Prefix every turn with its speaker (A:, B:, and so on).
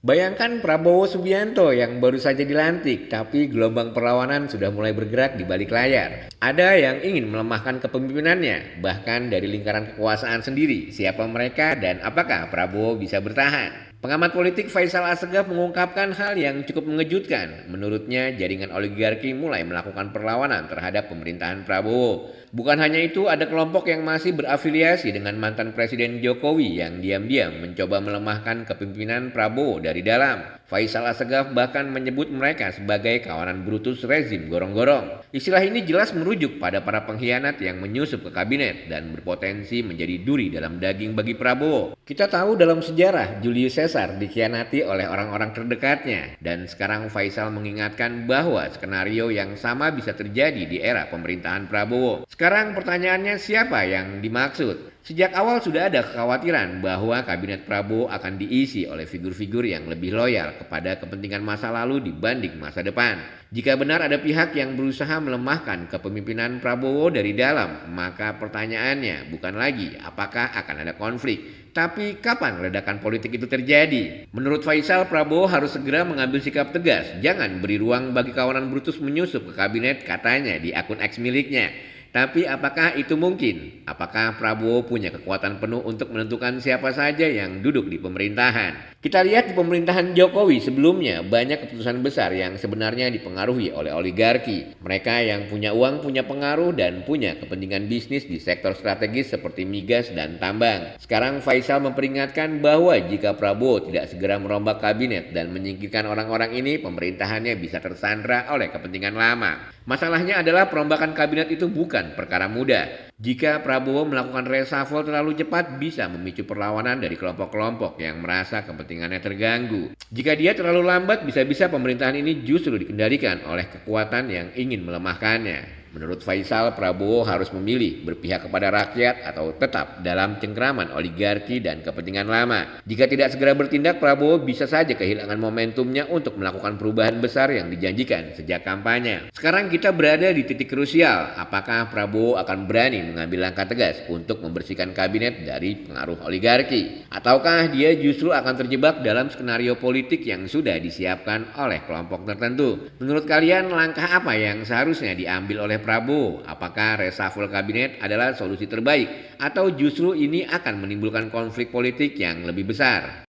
A: Bayangkan Prabowo Subianto yang baru saja dilantik, tapi gelombang perlawanan sudah mulai bergerak di balik layar. Ada yang ingin melemahkan kepemimpinannya, bahkan dari lingkaran kekuasaan sendiri. Siapa mereka dan apakah Prabowo bisa bertahan? Pengamat politik Faisal Assegaf mengungkapkan hal yang cukup mengejutkan. Menurutnya, jaringan oligarki mulai melakukan perlawanan terhadap pemerintahan Prabowo. Bukan hanya itu, ada kelompok yang masih berafiliasi dengan mantan Presiden Jokowi yang diam-diam mencoba melemahkan kepemimpinan Prabowo dari dalam. Faisal Assegaf bahkan menyebut mereka sebagai kawanan brutus rezim gorong-gorong. Istilah ini jelas merujuk pada para pengkhianat yang menyusup ke kabinet dan berpotensi menjadi duri dalam daging bagi Prabowo. Kita tahu dalam sejarah Julius Caesar dikhianati oleh orang-orang terdekatnya, dan sekarang Faisal mengingatkan bahwa skenario yang sama bisa terjadi di era pemerintahan Prabowo. Sekarang pertanyaannya, siapa yang dimaksud? Sejak awal sudah ada kekhawatiran bahwa kabinet Prabowo akan diisi oleh figur-figur yang lebih loyal kepada kepentingan masa lalu dibanding masa depan. Jika benar ada pihak yang berusaha melemahkan kepemimpinan Prabowo dari dalam, maka pertanyaannya bukan lagi apakah akan ada konflik, tapi kapan ledakan politik itu terjadi? Menurut Faisal, Prabowo harus segera mengambil sikap tegas. Jangan beri ruang bagi kawanan brutus menyusup ke kabinet, katanya di akun X miliknya. Tapi apakah itu mungkin? Apakah Prabowo punya kekuatan penuh untuk menentukan siapa saja yang duduk di pemerintahan? Kita lihat di pemerintahan Jokowi sebelumnya banyak keputusan besar yang sebenarnya dipengaruhi oleh oligarki. Mereka yang punya uang, punya pengaruh, dan punya kepentingan bisnis di sektor strategis seperti migas dan tambang. Sekarang Faisal memperingatkan bahwa jika Prabowo tidak segera merombak kabinet dan menyingkirkan orang-orang ini, pemerintahannya bisa tersandra oleh kepentingan lama. Masalahnya adalah perombakan kabinet itu bukan perkara mudah. Jika Prabowo melakukan reshuffle terlalu cepat, bisa memicu perlawanan dari kelompok-kelompok yang merasa kepentingannya terganggu. Jika dia terlalu lambat, bisa-bisa pemerintahan ini justru dikendalikan oleh kekuatan yang ingin melemahkannya. Menurut Faisal, Prabowo harus memilih berpihak kepada rakyat atau tetap dalam cengkraman oligarki dan kepentingan lama. Jika tidak segera bertindak, Prabowo bisa saja kehilangan momentumnya untuk melakukan perubahan besar yang dijanjikan sejak kampanye. Sekarang kita berada di titik krusial. Apakah Prabowo akan berani mengambil langkah tegas untuk membersihkan kabinet dari pengaruh oligarki? Ataukah dia justru akan terjebak dalam skenario politik yang sudah disiapkan oleh kelompok tertentu? Menurut kalian, langkah apa yang seharusnya diambil oleh Prabowo? Apakah reshuffle kabinet adalah solusi terbaik atau justru ini akan menimbulkan konflik politik yang lebih besar?